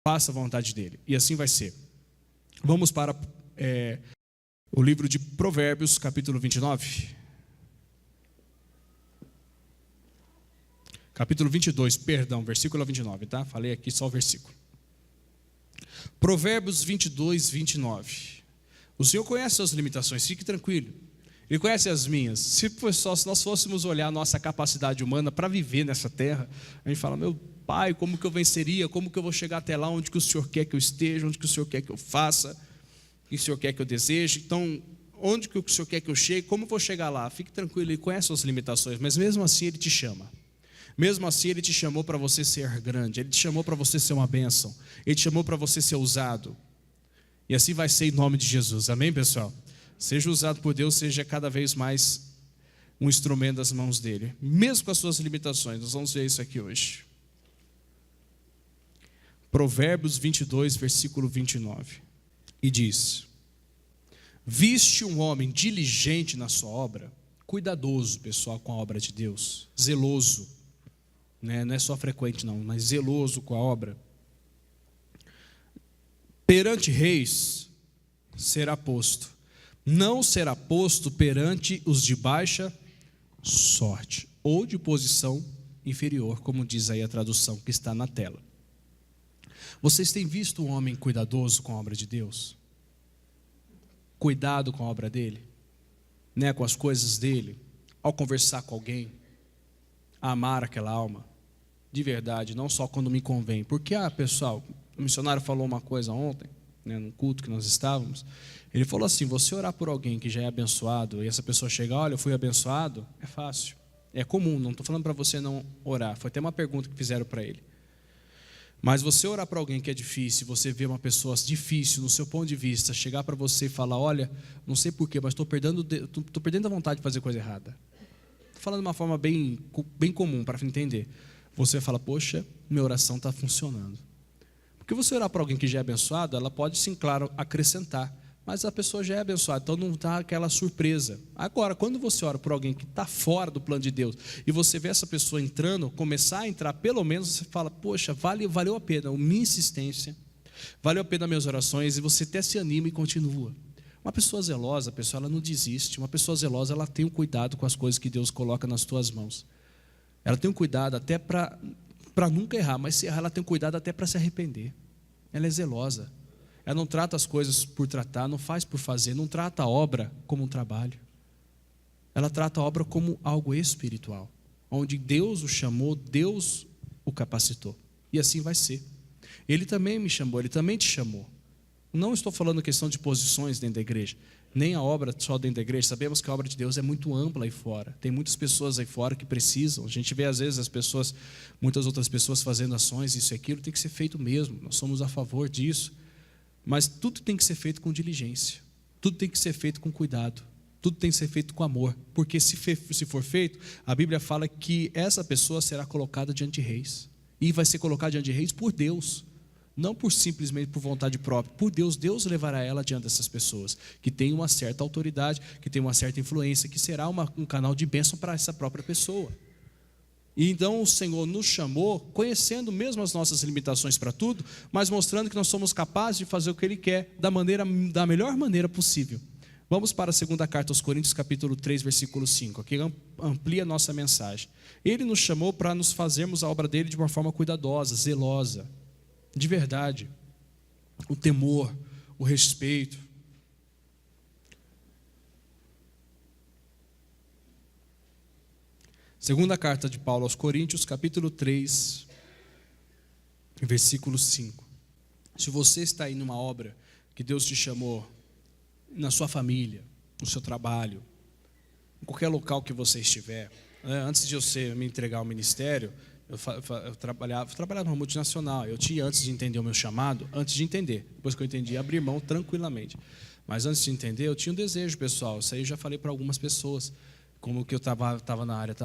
faça a vontade dele. E assim vai ser. Vamos para o livro de Provérbios, capítulo 29. Capítulo 22, perdão, versículo 29, tá? Falei aqui só o versículo. Provérbios 22, 29. O Senhor conhece as limitações, fique tranquilo. Ele conhece as minhas. Se nós fôssemos olhar a nossa capacidade humana para viver nessa terra, a gente fala, meu Pai, como que eu venceria? Como que eu vou chegar até lá onde que o Senhor quer que eu esteja? Onde que o Senhor quer que eu faça? O que o Senhor quer que eu deseje? Então, onde que o Senhor quer que eu chegue? Como eu vou chegar lá? Fique tranquilo, Ele conhece as limitações, mas mesmo assim Ele te chama. Mesmo assim Ele te chamou para você ser grande. Ele te chamou para você ser uma bênção. Ele te chamou para você ser usado. E assim vai ser em nome de Jesus. Amém, pessoal? Seja usado por Deus, seja cada vez mais um instrumento das mãos dele. Mesmo com as suas limitações. Nós vamos ver isso aqui hoje. Provérbios 22, versículo 29. E diz: viste um homem diligente na sua obra, cuidadoso, pessoal, com a obra de Deus, zeloso, né? Não é só frequente não, mas zeloso com a obra. Perante reis será posto, não será posto perante os de baixa sorte, ou de posição inferior, como diz aí a tradução que está na tela. Vocês têm visto um homem cuidadoso com a obra de Deus? Cuidado com a obra dele, né, com as coisas dele, ao conversar com alguém, a amar aquela alma, de verdade, não só quando me convém. Porque, pessoal, o missionário falou uma coisa ontem, né, num culto que nós estávamos, ele falou assim, você orar por alguém que já é abençoado, e essa pessoa chegar, olha, eu fui abençoado, é fácil, é comum, não estou falando para você não orar, foi até uma pergunta que fizeram para ele. Mas você orar para alguém que é difícil, você vê uma pessoa difícil no seu ponto de vista, chegar para você e falar, olha, não sei porquê, mas estou perdendo a vontade de fazer coisa errada. Estou falando de uma forma bem comum para entender. Você fala, poxa, minha oração está funcionando. Porque você orar para alguém que já é abençoado, ela pode sim, claro, acrescentar. Mas a pessoa já é abençoada, então não está aquela surpresa. Agora, quando você ora por alguém que está fora do plano de Deus, e você vê essa pessoa entrando, começar a entrar, pelo menos você fala, poxa, valeu a pena a minha insistência, valeu a pena as minhas orações, e você até se anima e continua. Uma pessoa zelosa, ela não desiste. Uma pessoa zelosa, ela tem um cuidado com as coisas que Deus coloca nas tuas mãos. Ela tem um cuidado até para nunca errar, mas se errar, ela tem um cuidado até para se arrepender. Ela é zelosa. Ela não trata as coisas por tratar, não faz por fazer, não trata a obra como um trabalho. Ela trata a obra como algo espiritual, onde Deus o chamou, Deus o capacitou. E assim vai ser. Ele também me chamou, Ele também te chamou. Não estou falando questão de posições dentro da igreja, nem a obra só dentro da igreja. Sabemos que a obra de Deus é muito ampla aí fora. Tem muitas pessoas aí fora que precisam. A gente vê às vezes muitas outras pessoas fazendo ações, isso e aquilo, tem que ser feito mesmo. Nós somos a favor disso. Mas tudo tem que ser feito com diligência. Tudo tem que ser feito com cuidado. Tudo tem que ser feito com amor. Porque se for feito, a Bíblia fala que essa pessoa será colocada diante de reis. E vai ser colocada diante de reis por Deus. Não simplesmente por vontade própria, por Deus. Deus levará ela diante dessas pessoas, que tem uma certa autoridade, que tem uma certa influência, que será um canal de bênção para essa própria pessoa. E então o Senhor nos chamou, conhecendo mesmo as nossas limitações para tudo, mas mostrando que nós somos capazes de fazer o que Ele quer, da melhor maneira possível. Vamos para a segunda carta aos Coríntios, capítulo 3, versículo 5, que amplia a nossa mensagem. Ele nos chamou para nos fazermos a obra dele de uma forma cuidadosa, zelosa, de verdade, o temor, o respeito. Segunda carta de Paulo aos Coríntios, capítulo 3, versículo 5. Se você está aí numa obra que Deus te chamou, na sua família, no seu trabalho, em qualquer local que você estiver, antes de me entregar ao ministério, eu trabalhava numa multinacional. Eu tinha, antes de entender o meu chamado, depois que eu entendi, abri mão tranquilamente. Mas antes de entender, eu tinha um desejo pessoal. Isso aí eu já falei para algumas pessoas. Como que eu estava na área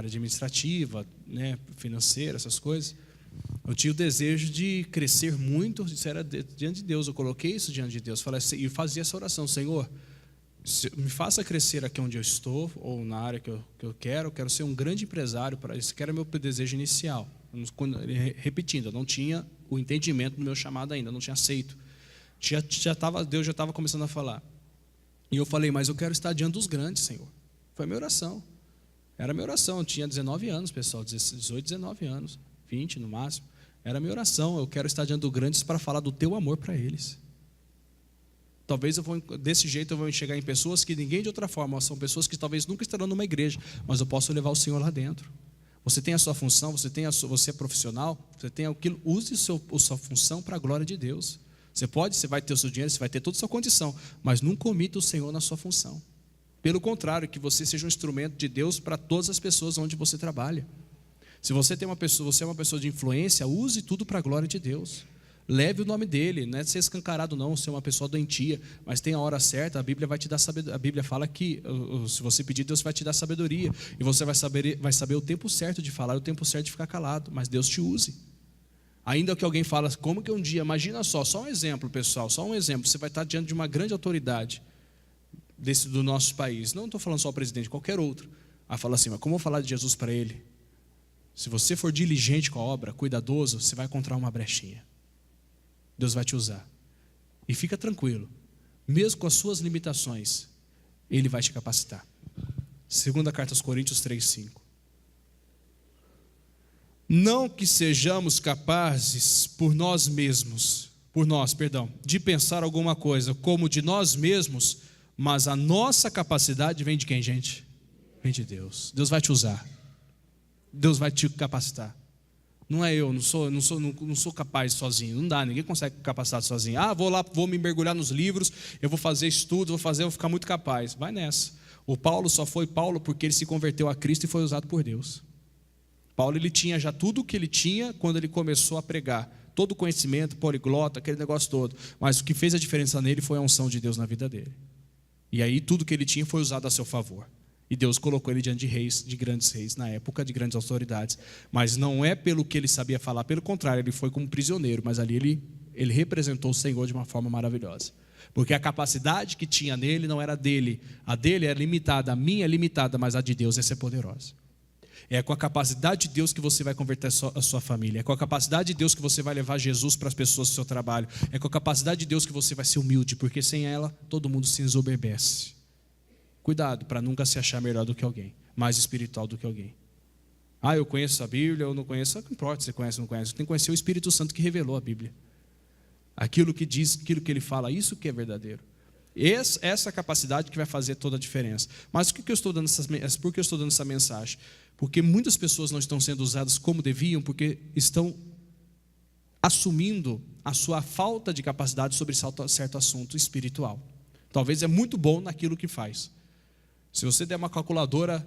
administrativa, né, financeira, essas coisas. Eu tinha o desejo de crescer muito, isso era diante de Deus. Eu coloquei isso diante de Deus e fazia essa oração: Senhor, me faça crescer aqui onde eu estou, ou na área que eu quero ser um grande empresário. Esse que era meu desejo inicial. Repetindo, eu não tinha o entendimento do meu chamado ainda, não tinha aceito. Deus já estava começando a falar. E eu falei, mas eu quero estar diante dos grandes, Senhor. Foi a minha oração. Era a minha oração. Eu tinha 19 anos, pessoal, 18, 19 anos, 20 no máximo. Era a minha oração. Eu quero estar diante dos grandes para falar do teu amor para eles. Talvez desse jeito eu vou chegar em pessoas que ninguém de outra forma, são pessoas que talvez nunca estarão numa igreja, mas eu posso levar o Senhor lá dentro. Você tem a sua função, você é profissional, você tem aquilo, use a sua função para a glória de Deus. Você vai ter o seu dinheiro, você vai ter toda a sua condição, mas nunca omita o Senhor na sua função. Pelo contrário, que você seja um instrumento de Deus para todas as pessoas onde você trabalha. Se você é uma pessoa de influência, use tudo para a glória de Deus. Leve o nome dele, não é ser escancarado não, ser uma pessoa doentia, mas tem a hora certa, a Bíblia vai te dar sabedoria. A Bíblia fala que se você pedir, Deus vai te dar sabedoria, e você vai saber o tempo certo de falar, o tempo certo de ficar calado, mas Deus te use. Ainda que alguém fala, como que um dia, imagina só um exemplo, pessoal, só um exemplo, você vai estar diante de uma grande autoridade do nosso país, não estou falando só o presidente, qualquer outro, aí fala assim, mas como eu vou falar de Jesus para ele? Se você for diligente com a obra, cuidadoso, você vai encontrar uma brechinha. Deus vai te usar. E fica tranquilo, mesmo com as suas limitações, Ele vai te capacitar. Segunda carta aos Coríntios 3:5. Não que sejamos capazes de pensar alguma coisa como de nós mesmos, mas a nossa capacidade vem de quem, gente? Vem de Deus. Deus vai te usar. Deus vai te capacitar. Não é eu, não sou capaz sozinho, não dá, ninguém consegue capacitar sozinho. Vou me mergulhar nos livros, eu vou fazer estudo, vou ficar muito capaz. Vai nessa. O Paulo só foi Paulo porque ele se converteu a Cristo e foi usado por Deus. Paulo, ele tinha já tudo o que ele tinha quando ele começou a pregar. Todo o conhecimento, poliglota, aquele negócio todo. Mas o que fez a diferença nele foi a unção de Deus na vida dele. E aí tudo que ele tinha foi usado a seu favor. E Deus colocou ele diante de reis, de grandes reis, na época, de grandes autoridades. Mas não é pelo que ele sabia falar, pelo contrário, ele foi como prisioneiro, mas ali ele representou o Senhor de uma forma maravilhosa. Porque a capacidade que tinha nele não era dele, a dele era limitada, a minha é limitada, mas a de Deus é poderosa. É com a capacidade de Deus que você vai converter a sua família. É com a capacidade de Deus que você vai levar Jesus para as pessoas do seu trabalho. É com a capacidade de Deus que você vai ser humilde, porque sem ela, todo mundo se ensoberbece. Cuidado para nunca se achar melhor do que alguém, mais espiritual do que alguém. Eu conheço a Bíblia, eu não conheço, não importa se você conhece ou não conhece. Tem que conhecer o Espírito Santo que revelou a Bíblia. Aquilo que diz, aquilo que ele fala, isso que é verdadeiro. Essa capacidade que vai fazer toda a diferença. Mas por que eu estou dando essa mensagem? Porque muitas pessoas não estão sendo usadas como deviam, porque estão assumindo a sua falta de capacidade sobre certo assunto espiritual. Talvez é muito bom naquilo que faz. Se você der uma calculadora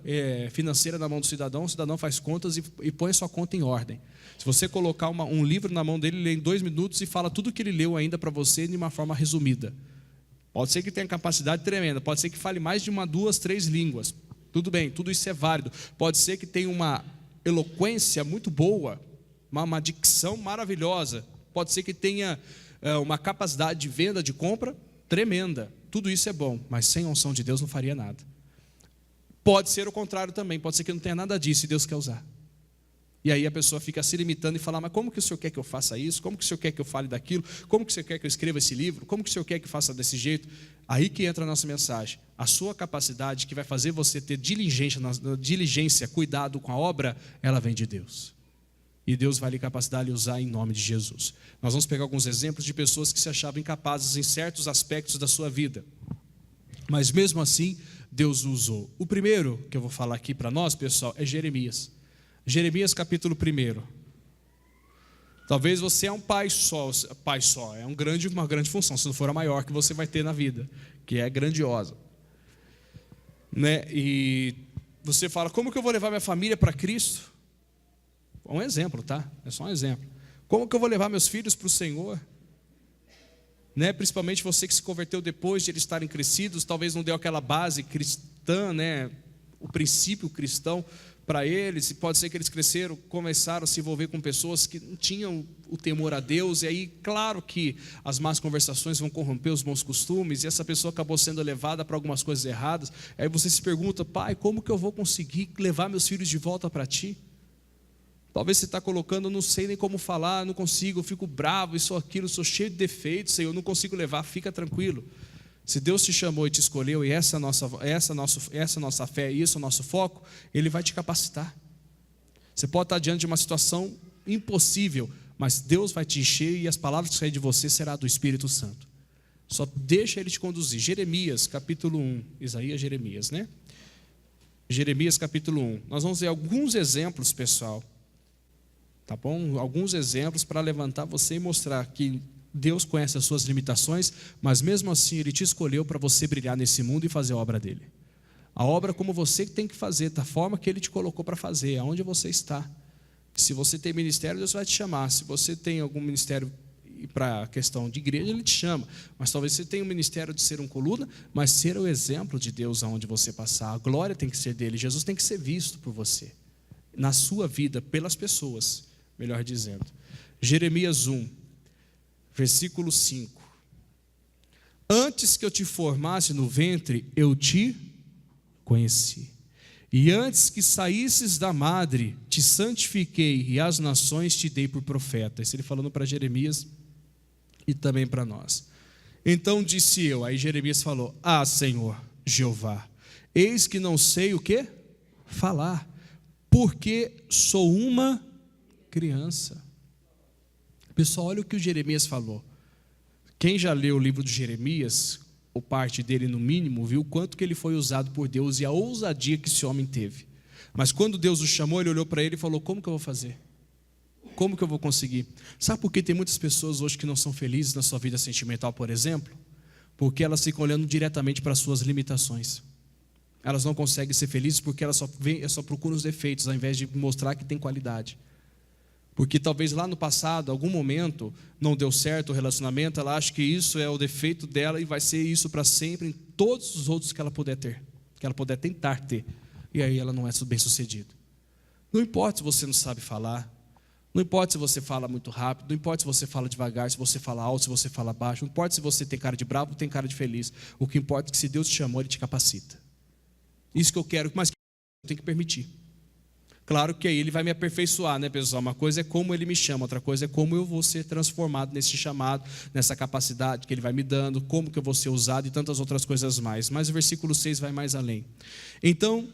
financeira na mão do cidadão, o cidadão faz contas e põe a sua conta em ordem. Se você colocar um livro na mão dele, ele lê em 2 minutos e fala tudo o que ele leu ainda para você de uma forma resumida. Pode ser que tenha capacidade tremenda, pode ser que fale mais de 1, 2, 3 línguas. Tudo bem, tudo isso é válido. Pode ser que tenha uma eloquência muito boa, uma dicção maravilhosa. Pode ser que tenha uma capacidade de venda, de compra tremenda. Tudo isso é bom, mas sem a unção de Deus não faria nada. Pode ser o contrário também, pode ser que não tenha nada disso e Deus quer usar. E aí a pessoa fica se limitando e fala, mas como que o Senhor quer que eu faça isso? Como que o Senhor quer que eu fale daquilo? Como que o Senhor quer que eu escreva esse livro? Como que o Senhor quer que eu faça desse jeito? Aí que entra a nossa mensagem. A sua capacidade que vai fazer você ter diligência, cuidado com a obra, ela vem de Deus. E Deus vai lhe capacitar a lhe usar em nome de Jesus. Nós vamos pegar alguns exemplos de pessoas que se achavam incapazes em certos aspectos da sua vida. Mas mesmo assim, Deus usou. O primeiro que eu vou falar aqui para nós, pessoal, é Jeremias. Jeremias capítulo 1. Talvez você é um pai só, é uma grande função, se não for a maior que você vai ter na vida, que é grandiosa. Né? E você fala, como que eu vou levar minha família para Cristo? É um exemplo, tá? É só um exemplo. Como que eu vou levar meus filhos para o Senhor? Né? Principalmente você que se converteu depois de eles estarem crescidos, talvez não deu aquela base cristã, né? O princípio cristão para eles, e pode ser que eles começaram a se envolver com pessoas que não tinham o temor a Deus, e aí claro que as más conversações vão corromper os bons costumes, e essa pessoa acabou sendo levada para algumas coisas erradas. Aí você se pergunta, pai, como que eu vou conseguir levar meus filhos de volta para ti? Talvez você está colocando, eu não sei nem como falar, não consigo, eu fico bravo, isso ou aquilo, sou cheio de defeitos, Senhor, eu não consigo levar. Fica tranquilo. Se Deus te chamou e te escolheu, e essa é a nossa fé, e isso é o nosso foco, Ele vai te capacitar. Você pode estar diante de uma situação impossível, mas Deus vai te encher e as palavras que saírem de você serão do Espírito Santo. Só deixa Ele te conduzir. Jeremias, capítulo 1. Isaías, Jeremias, né? Jeremias, capítulo 1. Nós vamos ver alguns exemplos, pessoal. Tá bom? Alguns exemplos para levantar você e mostrar que Deus conhece as suas limitações, mas mesmo assim Ele te escolheu para você brilhar nesse mundo e fazer a obra dEle. A obra como você tem que fazer, da forma que Ele te colocou para fazer, aonde você está. Se você tem ministério, Deus vai te chamar. Se você tem algum ministério para a questão de igreja, Ele te chama. Mas talvez você tenha um ministério de ser um coluna, mas ser o exemplo de Deus aonde você passar. A glória tem que ser dEle, Jesus tem que ser visto por você, na sua vida, pelas pessoas, melhor dizendo. Jeremias 1, versículo 5. Antes que eu te formasse no ventre, eu te conheci. E antes que saísses da madre, te santifiquei, e as nações te dei por profeta. Isso ele falando para Jeremias e também para nós. Então disse eu, aí Jeremias falou: Ah, Senhor, Jeová, eis que não sei o que falar, porque sou uma criança. Pessoal, olha o que o Jeremias falou. Quem já leu o livro de Jeremias, ou parte dele no mínimo, viu o quanto que ele foi usado por Deus e a ousadia que esse homem teve. Mas quando Deus o chamou, ele olhou para ele e falou: como que eu vou fazer? Como que eu vou conseguir? Sabe por que tem muitas pessoas hoje que não são felizes na sua vida sentimental, por exemplo? Porque elas ficam olhando diretamente para as suas limitações. Elas não conseguem ser felizes porque elas só procuram os defeitos, ao invés de mostrar que tem qualidade. Porque talvez lá no passado, algum momento, não deu certo o relacionamento, ela acha que isso é o defeito dela e vai ser isso para sempre em todos os outros que ela puder ter, que ela puder tentar ter. E aí ela não é bem sucedida. Não importa se você não sabe falar, não importa se você fala muito rápido, não importa se você fala devagar, se você fala alto, se você fala baixo, não importa se você tem cara de bravo ou tem cara de feliz. O que importa é que se Deus te chamou, Ele te capacita. Isso que eu quero, mas eu tenho que permitir. Claro que aí Ele vai me aperfeiçoar, né, pessoal? Uma coisa é como Ele me chama, outra coisa é como eu vou ser transformado nesse chamado, nessa capacidade que Ele vai me dando, como que eu vou ser usado e tantas outras coisas mais. Mas o versículo 6 vai mais além. Então,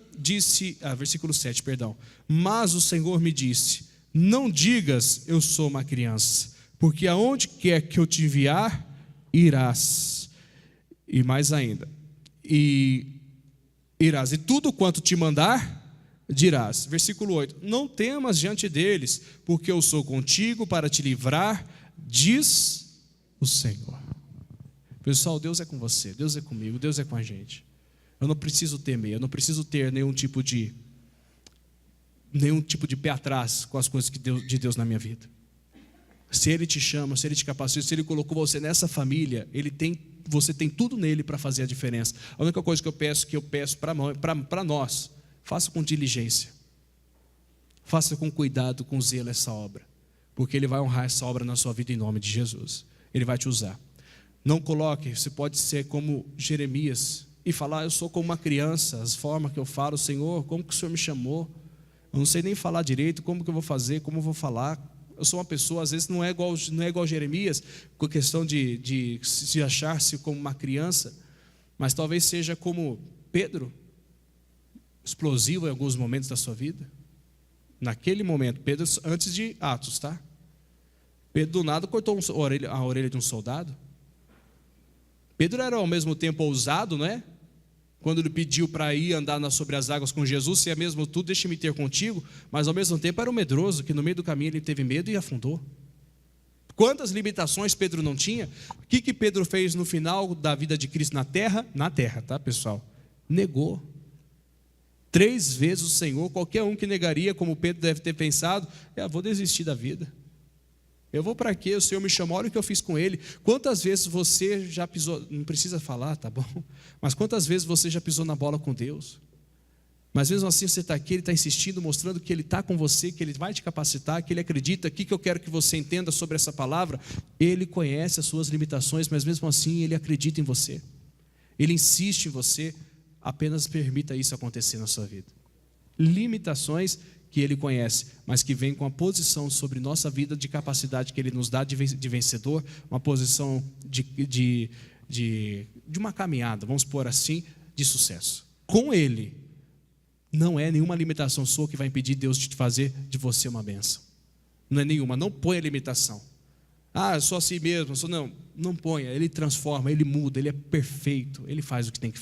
versículo 7, perdão. Mas o Senhor me disse: não digas, eu sou uma criança, porque aonde quer que eu te enviar, irás. E mais ainda, irás, e tudo quanto te mandar, dirás. Versículo 8: não temas diante deles, porque eu sou contigo para te livrar, diz o Senhor. Pessoal, Deus é com você, Deus é comigo, Deus é com a gente. Eu não preciso temer, eu não preciso ter nenhum tipo de pé atrás com as coisas de Deus na minha vida. Se Ele te chama, se Ele te capacita, se Ele colocou você nessa família, você tem tudo nele para fazer a diferença. A única coisa que eu peço para nós: faça com diligência, faça com cuidado, com zelo essa obra, porque Ele vai honrar essa obra na sua vida em nome de Jesus. Ele vai te usar. Não coloque, você pode ser como Jeremias e falar: eu sou como uma criança, as formas que eu falo, Senhor, como que o Senhor me chamou? Eu não sei nem falar direito, como que eu vou fazer, como eu vou falar. Eu sou uma pessoa, às vezes não é igual Jeremias, com a questão de se achar-se como uma criança, mas talvez seja como Pedro, explosivo em alguns momentos da sua vida. Naquele momento, Pedro, antes de Atos, tá? Pedro do nada cortou a orelha de um soldado. Pedro era ao mesmo tempo ousado, não é? Quando ele pediu para ir andar sobre as águas com Jesus: se é mesmo tudo, deixe-me ter contigo. Mas ao mesmo tempo era um medroso, que no meio do caminho ele teve medo e afundou. Quantas limitações Pedro não tinha? O que Pedro fez no final da vida de Cristo na terra? Na terra, tá, pessoal? Negou 3 vezes o Senhor. Qualquer um que negaria, como Pedro deve ter pensado: vou desistir da vida. Eu vou para quê? O Senhor me chamou, olha o que eu fiz com Ele. Quantas vezes você já pisou, não precisa falar, tá bom? Mas quantas vezes você já pisou na bola com Deus? Mas mesmo assim você está aqui, Ele está insistindo, mostrando que Ele está com você, que Ele vai te capacitar, que Ele acredita. O que eu quero que você entenda sobre essa palavra? Ele conhece as suas limitações, mas mesmo assim Ele acredita em você. Ele insiste em você, apenas permita isso acontecer na sua vida. Limitações que Ele conhece, mas que vem com a posição sobre nossa vida de capacidade que Ele nos dá de vencedor, uma posição de uma caminhada, vamos pôr assim, de sucesso. Com Ele, não é nenhuma limitação sua que vai impedir Deus de fazer de você uma bênção. Não é nenhuma, não ponha limitação. Eu sou assim mesmo, não ponha, Ele transforma, Ele muda, Ele é perfeito, Ele faz o que tem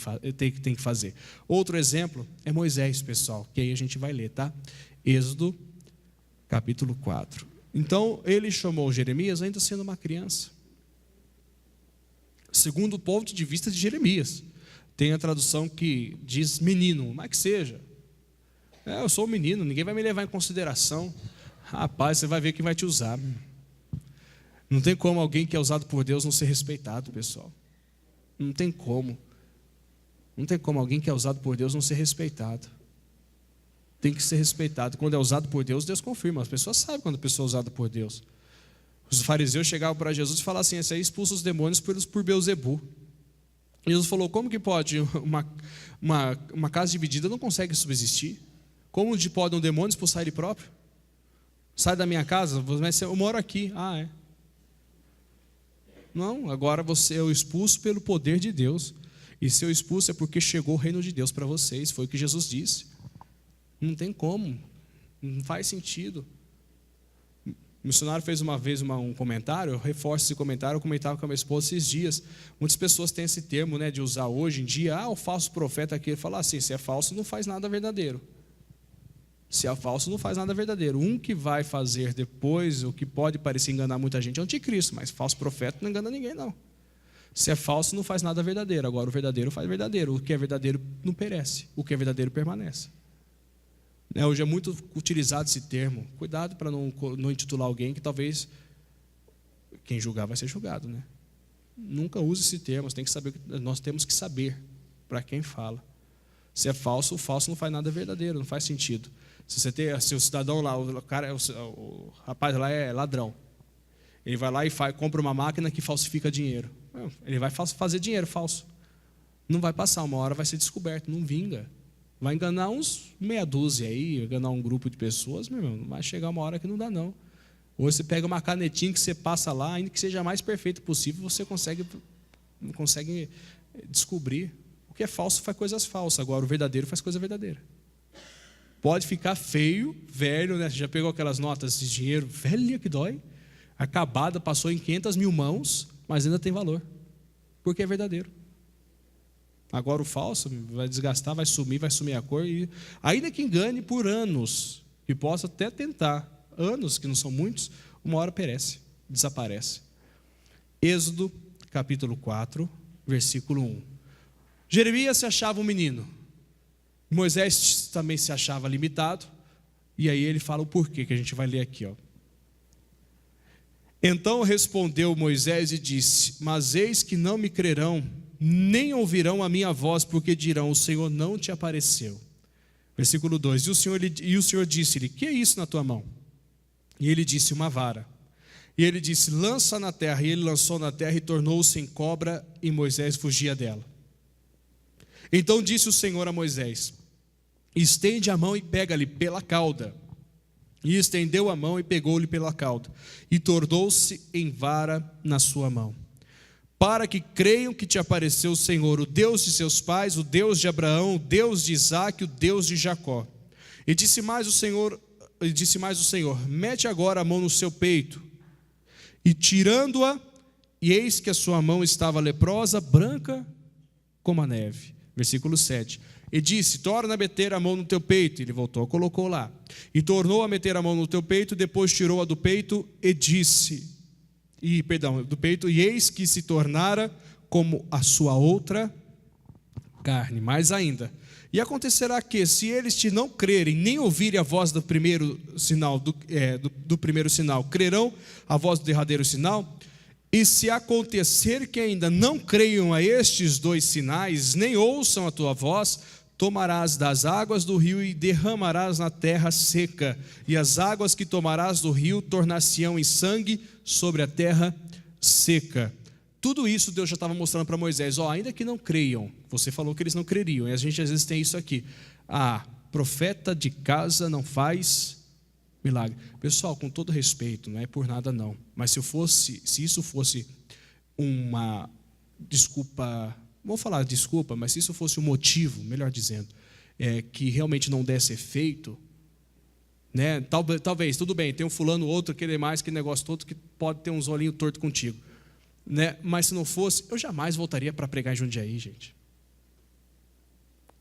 que fazer. Outro exemplo é Moisés, pessoal, que aí a gente vai ler, tá? Êxodo, capítulo 4. Então, ele chamou Jeremias ainda sendo uma criança. Segundo o ponto de vista de Jeremias. Tem a tradução que diz menino, mas que seja. Eu sou um menino, ninguém vai me levar em consideração. Rapaz, você vai ver quem vai te usar. Não tem como alguém que é usado por Deus não ser respeitado, pessoal. Não tem como. Não tem como alguém que é usado por Deus não ser respeitado. Tem que ser respeitado. Quando é usado por Deus, Deus confirma. As pessoas sabem quando a pessoa é usada por Deus. Os fariseus chegavam para Jesus e falavam assim: esse aí expulsa os demônios por Beelzebu. Jesus falou: como que pode uma casa dividida não consegue subsistir? Como pode um demônio expulsar ele próprio? Sai da minha casa, eu moro aqui. É. Não, agora você é o expulso pelo poder de Deus. E se eu expulso é porque chegou o reino de Deus para vocês. Foi o que Jesus disse. Não tem como. Não faz sentido. O missionário fez uma vez um comentário, eu reforço esse comentário, eu comentava com a minha esposa esses dias. Muitas pessoas têm esse termo, né, de usar hoje em dia, o falso profeta aqui, falar assim: se é falso, não faz nada verdadeiro. Se é falso, não faz nada verdadeiro. Um que vai fazer depois, o que pode parecer enganar muita gente, é o anticristo, mas falso profeta não engana ninguém, não. Se é falso, não faz nada verdadeiro. Agora, o verdadeiro faz verdadeiro. O que é verdadeiro não perece. O que é verdadeiro permanece. Hoje é muito utilizado esse termo. Cuidado para não intitular alguém que talvez quem julgar vai ser julgado, né? Nunca use esse termo. Nós temos que saber para quem fala. Se é falso, o falso não faz nada verdadeiro, não faz sentido. Se o cidadão lá, o rapaz lá é ladrão, ele vai lá e compra uma máquina que falsifica dinheiro. Ele vai fazer dinheiro falso. Não vai passar, uma hora vai ser descoberto, não vinga. Vai enganar uns meia dúzia aí, enganar um grupo de pessoas, meu irmão, vai chegar uma hora que não dá, não. Ou você pega uma canetinha que você passa lá, ainda que seja a mais perfeito possível, você consegue descobrir. O que é falso faz coisas falsas, agora o verdadeiro faz coisa verdadeira. Pode ficar feio, velho, né? Você já pegou aquelas notas de dinheiro, velha que dói, acabada, passou em 500 mil mãos, mas ainda tem valor, porque é verdadeiro. Agora o falso vai desgastar, vai sumir a cor, e ainda que engane por anos, que possa até tentar, anos que não são muitos, uma hora perece, desaparece. Êxodo, capítulo 4, versículo 1. Jeremias se achava um menino, Moisés também se achava limitado, e aí ele fala o porquê, que a gente vai ler aqui, ó. Então respondeu Moisés e disse: mas eis que não me crerão, nem ouvirão a minha voz, porque dirão: o Senhor não te apareceu. Versículo 2: e o Senhor disse-lhe: que é isso na tua mão? E ele disse: uma vara. E ele disse: lança na terra. E ele lançou na terra e tornou-se em cobra, e Moisés fugia dela. Então disse o Senhor a Moisés: estende a mão e pega-lhe pela cauda. E estendeu a mão e pegou-lhe pela cauda, e tornou-se em vara na sua mão, para que creiam que te apareceu o Senhor, o Deus de seus pais, o Deus de Abraão, o Deus de Isaque, o Deus de Jacó. E disse mais o Senhor: mete agora a mão no seu peito. E tirando-a, e eis que a sua mão estava leprosa, branca como a neve. Versículo 7. E disse: torna a meter a mão no teu peito. Ele voltou, colocou lá. E tornou a meter a mão no teu peito, depois tirou-a do peito e disse: do peito, e eis que se tornara como a sua outra carne. Mais ainda: e acontecerá que, se eles te não crerem, nem ouvirem a voz do primeiro sinal, do primeiro sinal, crerão a voz do derradeiro sinal. E se acontecer que ainda não creiam a estes dois sinais, nem ouçam a tua voz, tomarás das águas do rio e derramarás na terra seca, e as águas que tomarás do rio tornar-se-ão em sangue sobre a terra seca. Tudo isso Deus já estava mostrando para Moisés. Ainda que não creiam, você falou que eles não creriam, e a gente às vezes tem isso aqui. profeta de casa não faz milagre. Pessoal, com todo respeito, não é por nada não, mas se isso fosse uma desculpa, vou falar desculpa, mas se isso fosse um motivo, melhor dizendo, que realmente não desse efeito, né? Talvez, tudo bem, tem um fulano, outro, aquele mais, aquele negócio todo que pode ter uns olhinhos tortos contigo, né? Mas se não fosse, eu jamais voltaria para pregar em Jundiaí, gente.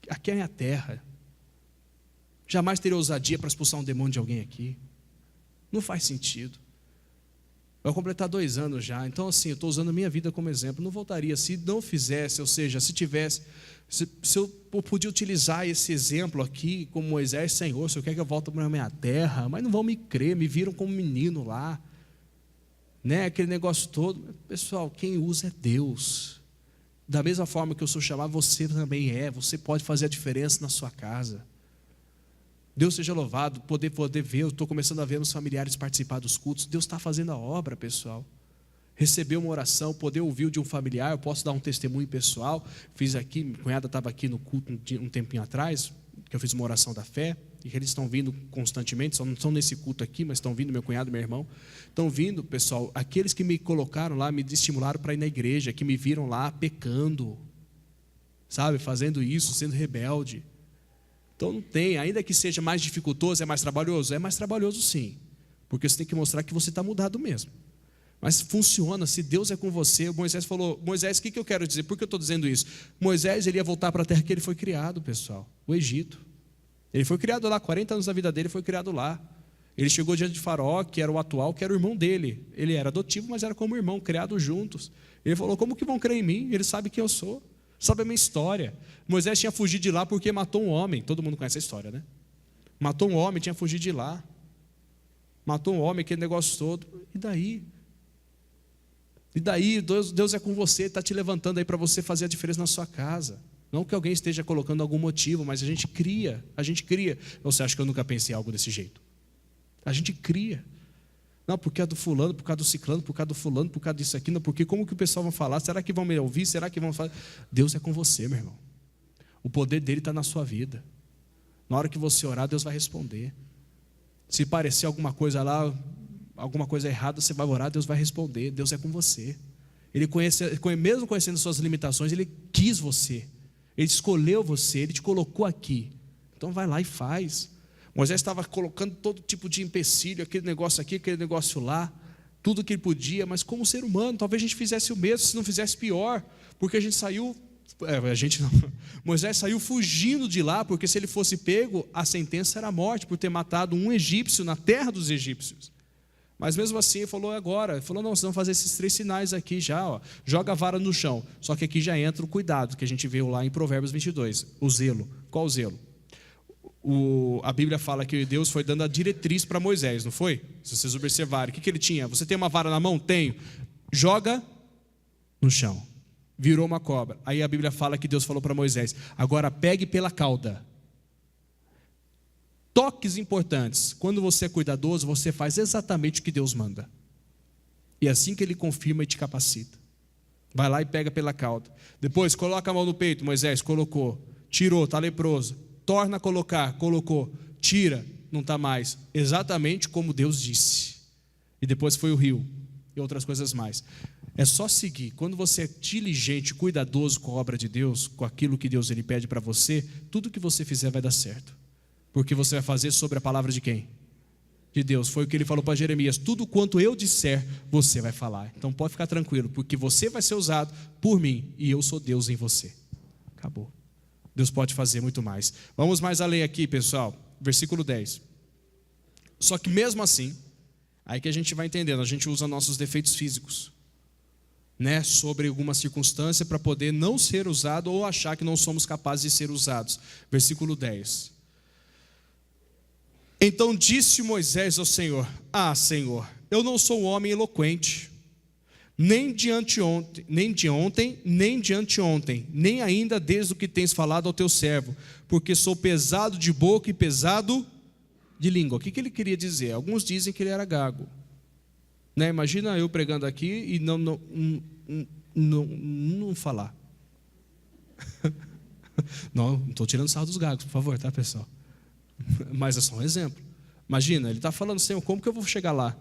Aqui é a minha terra. Jamais teria ousadia para expulsar um demônio de alguém aqui. Não faz sentido. Vai completar 2 anos já. Então, assim, eu estou usando a minha vida como exemplo. Não voltaria se não fizesse, ou seja, se tivesse. Se eu podia utilizar esse exemplo aqui, como Moisés, Senhor, se eu quer que eu volte para a minha terra, mas não vão me crer, me viram como menino lá. Né? Aquele negócio todo. Pessoal, quem usa é Deus. Da mesma forma que eu sou chamado, você também é. Você pode fazer a diferença na sua casa. Deus seja louvado, poder ver, eu estou começando a ver meus familiares participar dos cultos. Deus está fazendo a obra, pessoal. Receber uma oração, poder ouvir de um familiar, eu posso dar um testemunho pessoal. Fiz aqui, minha cunhada estava aqui no culto um tempinho atrás, que eu fiz uma oração da fé, e eles estão vindo constantemente, só não estão nesse culto aqui, mas estão vindo, meu cunhado e meu irmão. Estão vindo, pessoal, aqueles que me colocaram lá, me estimularam para ir na igreja, que me viram lá pecando, sabe, fazendo isso, sendo rebelde. Então não tem, ainda que seja mais dificultoso, é mais trabalhoso sim, porque você tem que mostrar que você está mudado mesmo, mas funciona, se Deus é com você. Moisés falou, Moisés, o que eu quero dizer, por que eu estou dizendo isso? Moisés, ele ia voltar para a terra que ele foi criado, pessoal, o Egito, ele foi criado lá, 40 anos da vida dele foi criado lá, ele chegou diante de Faraó, que era o atual, que era o irmão dele, ele era adotivo, mas era como irmão, criado juntos. Ele falou, como que vão crer em mim? Ele sabe quem eu sou, sabe a minha história. Moisés tinha fugido de lá porque matou um homem. Todo mundo conhece a história, né? Matou um homem, tinha fugido de lá. Matou um homem, aquele negócio todo. E daí? E daí, Deus é com você, está te levantando aí para você fazer a diferença na sua casa. Não que alguém esteja colocando algum motivo, mas a gente cria. Você acha que eu nunca pensei em algo desse jeito? A gente cria. Não, por causa do fulano, por causa do ciclano, por causa do fulano, por causa disso aqui, não, porque como que o pessoal vai falar? Será que vão me ouvir? Será que vão falar? Deus é com você, meu irmão. O poder dele está na sua vida. Na hora que você orar, Deus vai responder. Se parecer alguma coisa lá, alguma coisa errada, você vai orar, Deus vai responder. Deus é com você. Ele mesmo conhecendo suas limitações, Ele quis você. Ele escolheu você, Ele te colocou aqui. Então vai lá e faz. Moisés estava colocando todo tipo de empecilho, aquele negócio aqui, aquele negócio lá, tudo que ele podia, mas como ser humano, talvez a gente fizesse o mesmo, se não fizesse pior, porque Moisés saiu fugindo de lá, porque se ele fosse pego, a sentença era a morte, por ter matado um egípcio na terra dos egípcios. Mas mesmo assim, ele falou agora, ele falou, não, vocês vão fazer esses 3 sinais aqui já, ó, joga a vara no chão. Só que aqui já entra o cuidado, que a gente viu lá em Provérbios 22, o zelo. Qual o zelo? A Bíblia fala que Deus foi dando a diretriz para Moisés, não foi? Se vocês observarem, o que ele tinha? Você tem uma vara na mão? Tenho. Joga no chão. Virou uma cobra. Aí a Bíblia fala que Deus falou para Moisés, agora pegue pela cauda. Toques importantes. Quando você é cuidadoso, você faz exatamente o que Deus manda. E é assim que Ele confirma e te capacita. Vai lá e pega pela cauda. Depois, coloca a mão no peito. Moisés colocou. Tirou, está leproso. Torna a colocar, colocou. Tira, não está mais. Exatamente como Deus disse. E depois foi o rio. E outras coisas mais. É só seguir. Quando você é diligente, cuidadoso com a obra de Deus, com aquilo que Deus Ele pede para você, tudo que você fizer vai dar certo. Porque você vai fazer sobre a palavra de quem? De Deus. Foi o que Ele falou para Jeremias, tudo quanto eu disser, você vai falar. Então pode ficar tranquilo, porque você vai ser usado por mim, e eu sou Deus em você. Acabou. Deus pode fazer muito mais. Vamos mais além aqui, pessoal. Versículo 10. Só que mesmo assim, aí que a gente vai entendendo, a gente usa nossos defeitos físicos, né, sobre alguma circunstância para poder não ser usado ou achar que não somos capazes de ser usados. Versículo 10. Então disse Moisés ao Senhor, Senhor, eu não sou um homem eloquente, nem de ontem, nem de anteontem, nem ainda desde o que tens falado ao teu servo, porque sou pesado de boca e pesado de língua. O que ele queria dizer? Alguns dizem que ele era gago, né? Imagina eu pregando aqui e não falar. Não estou tirando sarro dos gagos, por favor, tá, pessoal? Mas é só um exemplo. Imagina, ele está falando, Senhor, como que eu vou chegar lá?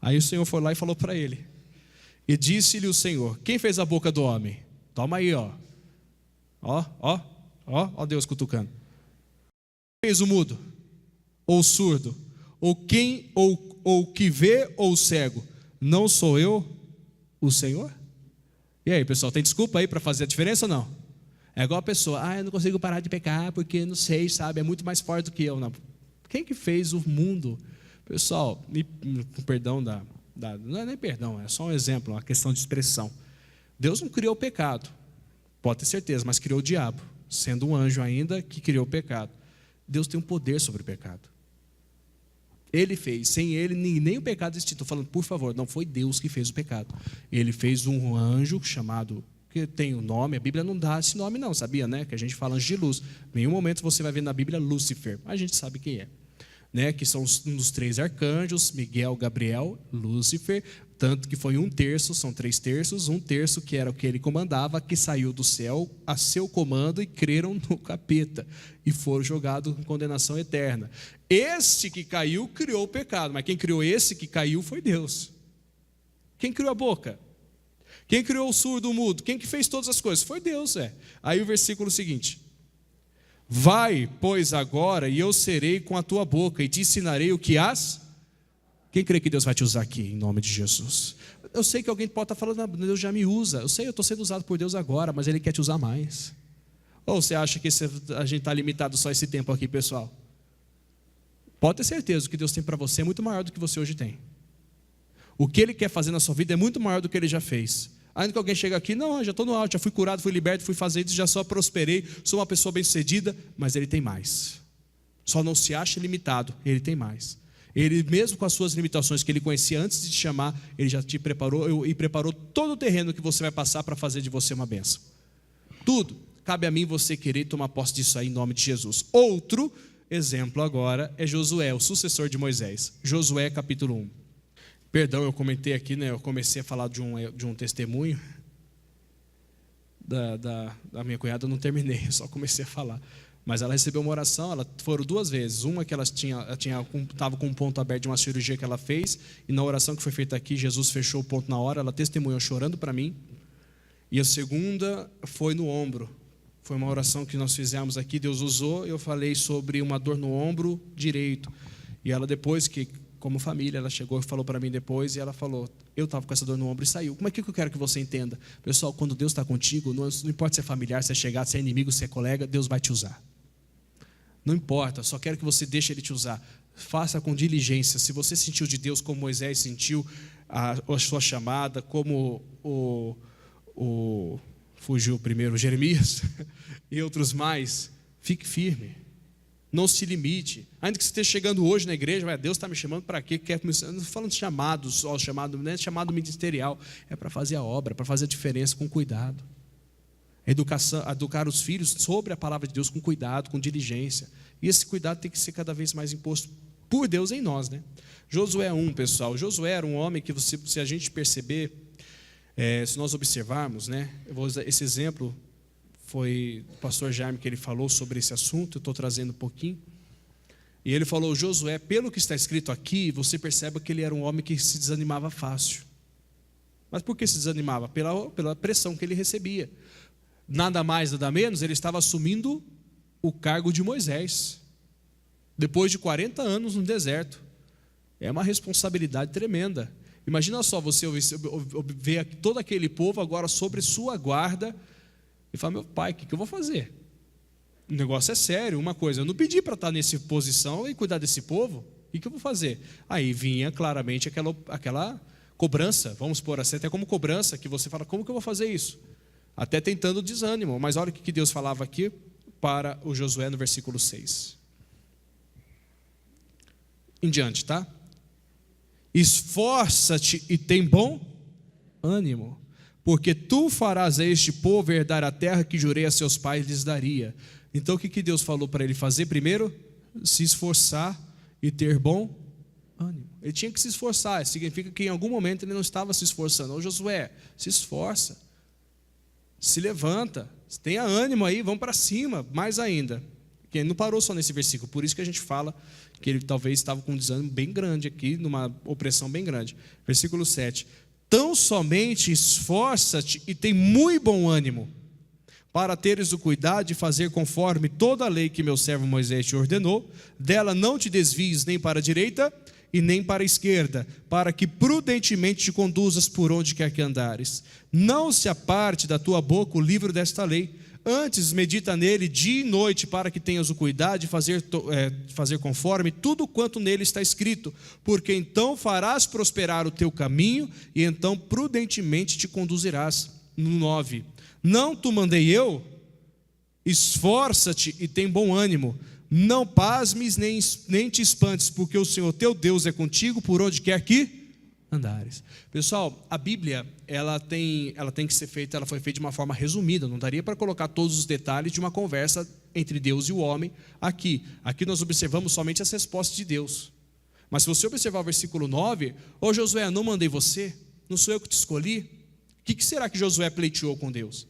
Aí o Senhor foi lá e falou para ele. E disse-lhe o Senhor, quem fez a boca do homem? Toma aí, ó. Ó Deus cutucando. Quem fez o mudo? Ou o surdo? Ou quem, ou que vê, ou o cego? Não sou eu o Senhor? E aí, pessoal, tem desculpa aí para fazer a diferença ou não? É igual a pessoa, eu não consigo parar de pecar porque não sei, sabe, é muito mais forte do que eu. Não. Quem que fez o mundo? Pessoal, com perdão não é nem perdão, é só um exemplo, uma questão de expressão. Deus não criou o pecado, pode ter certeza, mas criou o diabo, sendo um anjo ainda que criou o pecado. Deus tem um poder sobre o pecado. Ele fez, sem ele nem o pecado existia. Estou falando, por favor, não foi Deus que fez o pecado. Ele fez um anjo chamado, que tem um nome, a Bíblia não dá esse nome não, sabia, né? Que a gente fala anjo de luz. Em nenhum momento você vai ver na Bíblia Lúcifer, a gente sabe quem é. Né? Que são um dos 3 arcanjos, Miguel, Gabriel, Lúcifer, tanto que foi 1/3, são 3 terços, 1/3 que era o que ele comandava, que saiu do céu a seu comando e creram no capeta, e foram jogados em condenação eterna. Esse que caiu, criou o pecado, mas quem criou esse que caiu foi Deus. Quem criou a boca? Quem criou o surdo, o mudo? Quem que fez todas as coisas? Foi Deus, Aí o versículo seguinte, vai, pois agora, e eu serei com a tua boca, e te ensinarei o que has. Quem crê que Deus vai te usar aqui, em nome de Jesus? Eu sei que alguém pode estar falando, Deus já me usa. Eu sei, eu estou sendo usado por Deus agora, mas Ele quer te usar mais. Ou você acha que a gente está limitado só esse tempo aqui, pessoal? Pode ter certeza, o que Deus tem para você é muito maior do que você hoje tem. O que Ele quer fazer na sua vida é muito maior do que Ele já fez. Ainda que alguém chega aqui, não, já estou no alto, já fui curado, fui liberto, fui fazer isso, já só prosperei, sou uma pessoa bem-sucedida, mas Ele tem mais. Só não se acha limitado, Ele tem mais. Ele, mesmo com as suas limitações que Ele conhecia antes de te chamar, Ele já te preparou e preparou todo o terreno que você vai passar para fazer de você uma bênção. Tudo. Cabe a mim você querer tomar posse disso aí em nome de Jesus. Outro exemplo agora é Josué, o sucessor de Moisés. Josué capítulo 1. Perdão, eu comentei aqui, né? Eu comecei a falar de um testemunho da minha cunhada, eu não terminei, eu só comecei a falar. Mas ela recebeu uma oração, foram 2 vezes. Uma que ela estava com um ponto aberto de uma cirurgia que ela fez, e na oração que foi feita aqui, Jesus fechou o ponto na hora, ela testemunhou chorando para mim. E a segunda foi no ombro. Foi uma oração que nós fizemos aqui, Deus usou, eu falei sobre uma dor no ombro direito. E ela depois, como família, ela chegou e falou para mim depois, e ela falou, eu estava com essa dor no ombro e saiu. Como é que eu quero que você entenda? Pessoal, quando Deus está contigo, não importa se é familiar, se é chegado, se é inimigo, se é colega, Deus vai te usar. Não importa, só quero que você deixe Ele te usar. Faça com diligência. Se você sentiu de Deus como Moisés sentiu a sua chamada, como fugiu primeiro Jeremias e outros mais, fique firme. Não se limite. Ainda que você esteja chegando hoje na igreja, Deus está me chamando para quê? Não estou falando de chamados, não é chamado ministerial, é para fazer a obra, para fazer a diferença com cuidado. Educar os filhos sobre a palavra de Deus com cuidado, com diligência. E esse cuidado tem que ser cada vez mais imposto por Deus em nós, né? Josué 1, pessoal. Josué era um homem que, se a gente perceber, se nós observarmos, né? Eu vou usar esse exemplo, foi o pastor Jaime que ele falou sobre esse assunto, eu estou trazendo um pouquinho. E ele falou, Josué, pelo que está escrito aqui, você percebe que ele era um homem que se desanimava fácil. Mas por que se desanimava? Pela pressão que ele recebia. Nada mais, nada menos, ele estava assumindo o cargo de Moisés. Depois de 40 anos no deserto. É uma responsabilidade tremenda. Imagina só você ver todo aquele povo agora sobre sua guarda e falar, meu pai, o que eu vou fazer? O negócio é sério, uma coisa, eu não pedi para estar nessa posição e cuidar desse povo, o que eu vou fazer? Aí vinha claramente aquela cobrança, vamos pôr assim, até como cobrança, que você fala, como que eu vou fazer isso? Até tentando desânimo, mas olha o que Deus falava aqui para o Josué no versículo 6. Em diante, tá? Esforça-te e tem bom ânimo, porque tu farás a este povo herdar a terra que jurei a seus pais lhes daria. Então o que Deus falou para ele fazer? Primeiro, se esforçar e ter bom ânimo. Ele tinha que se esforçar, significa que em algum momento ele não estava se esforçando. Ô Josué, se esforça. Se levanta, tenha ânimo aí, vamos para cima, mais ainda. Que ele não parou só nesse versículo, por isso que a gente fala que ele talvez estava com um desânimo bem grande aqui, numa opressão bem grande. Versículo 7. Tão somente esforça-te e tem muito bom ânimo, para teres o cuidado de fazer conforme toda a lei que meu servo Moisés te ordenou, dela não te desvies nem para a direita e nem para a esquerda, para que prudentemente te conduzas por onde quer que andares. Não se aparte da tua boca o livro desta lei, antes medita nele dia e noite, para que tenhas o cuidado de fazer conforme tudo quanto nele está escrito, porque então farás prosperar o teu caminho, e então prudentemente te conduzirás. No 9. Não te mandei eu? Esforça-te e tem bom ânimo, não pasmes nem te espantes, porque o Senhor teu Deus é contigo por onde quer que andares. Pessoal, a Bíblia, ela tem que ser feita, ela foi feita de uma forma resumida, não daria para colocar todos os detalhes de uma conversa entre Deus e o homem aqui. Aqui nós observamos somente as respostas de Deus. Mas se você observar o versículo 9, ô Josué, não mandei você? Não sou eu que te escolhi? O que será que Josué pleiteou com Deus?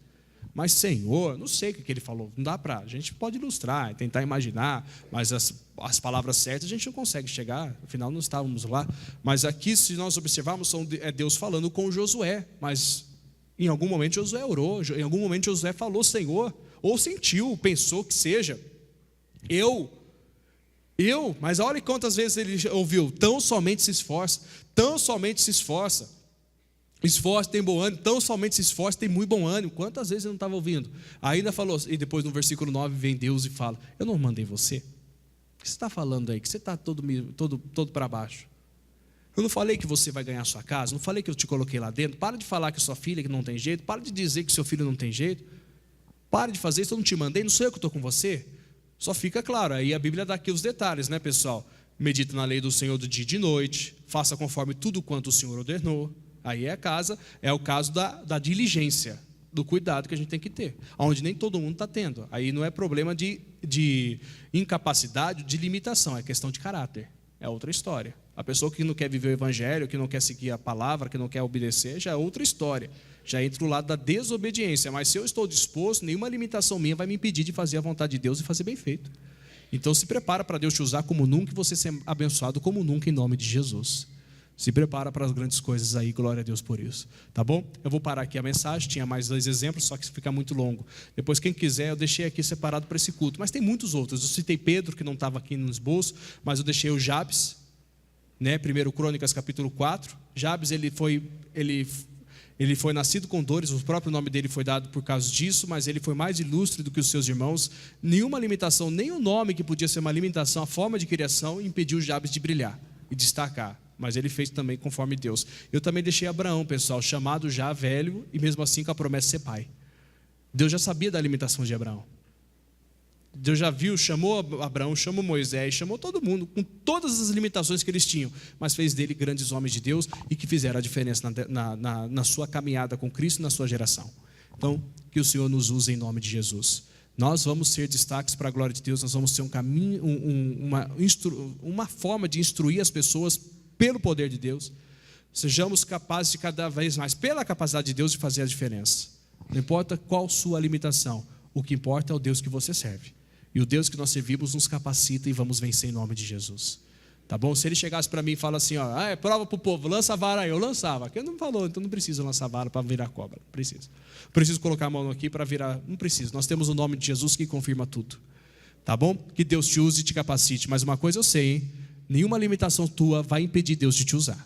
Mas Senhor, não sei o que ele falou, não dá para, a gente pode ilustrar, tentar imaginar, mas as palavras certas a gente não consegue chegar, afinal não estávamos lá. Mas aqui, se nós observarmos, é Deus falando com Josué, mas em algum momento Josué orou, em algum momento Josué falou Senhor, ou sentiu, pensou que seja, mas olha quantas vezes ele ouviu, tão somente se esforça, esforço, tem bom ânimo, então somente se esforça, tem muito bom ânimo. Quantas vezes eu não estava ouvindo? Ainda falou, e depois no versículo 9 vem Deus e fala, eu não mandei você? O que você está falando aí? Que você está todo para baixo? Eu não falei que você vai ganhar sua casa? Não falei que eu te coloquei lá dentro? Para de falar que sua filha que não tem jeito, para de dizer que seu filho não tem jeito, para de fazer isso, eu não te mandei, não sou eu que estou com você? Só fica claro, aí a Bíblia dá aqui os detalhes, né, pessoal? Medita na lei do Senhor do dia e de noite, faça conforme tudo quanto o Senhor ordenou. Aí é o caso da diligência, do cuidado que a gente tem que ter, onde nem todo mundo está tendo. Aí não é problema de incapacidade, de limitação, é questão de caráter, é outra história. A pessoa que não quer viver o evangelho, que não quer seguir a palavra, que não quer obedecer, já é outra história, já entra o lado da desobediência. Mas se eu estou disposto, nenhuma limitação minha vai me impedir de fazer a vontade de Deus e fazer bem feito. Então se prepara para Deus te usar como nunca e você ser abençoado como nunca em nome de Jesus. Se prepara para as grandes coisas aí, glória a Deus por isso, tá bom? Eu vou parar aqui a mensagem, tinha mais 2 exemplos, só que fica muito longo. Depois, quem quiser, eu deixei aqui separado para esse culto, mas tem muitos outros. Eu citei Pedro, que não estava aqui no esboço, mas eu deixei o Jabes, né? 1 Crônicas, capítulo 4. Jabes, ele foi nascido com dores, o próprio nome dele foi dado por causa disso, mas ele foi mais ilustre do que os seus irmãos. Nenhuma limitação, nem o nome que podia ser uma limitação, a forma de criação, impediu Jabes de brilhar e destacar. Mas ele fez também conforme Deus. Eu também deixei Abraão, pessoal, chamado já velho, e mesmo assim com a promessa de ser pai. Deus já sabia da limitação de Abraão. Deus já viu, chamou Abraão, chamou Moisés, chamou todo mundo, com todas as limitações que eles tinham, mas fez dele grandes homens de Deus e que fizeram a diferença na sua caminhada com Cristo e na sua geração. Então, que o Senhor nos use em nome de Jesus. Nós vamos ser destaques para a glória de Deus, nós vamos ter um caminho, uma forma de instruir as pessoas pelo poder de Deus. Sejamos capazes de cada vez mais, pela capacidade de Deus, de fazer a diferença. Não importa qual sua limitação, o que importa é o Deus que você serve. E o Deus que nós servimos nos capacita e vamos vencer em nome de Jesus. Tá bom? Se ele chegasse para mim e falasse assim, ó, é prova para o povo, lança a vara aí, eu lançava. Porque ele não falou, então não precisa lançar a vara para virar cobra. Não precisa. Preciso colocar a mão aqui para virar, não precisa. Nós temos o nome de Jesus que confirma tudo. Tá bom? Que Deus te use e te capacite. Mas uma coisa eu sei, hein? Nenhuma limitação tua vai impedir Deus de te usar.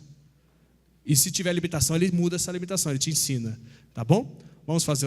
E se tiver limitação, Ele muda essa limitação, Ele te ensina. Tá bom? Vamos fazer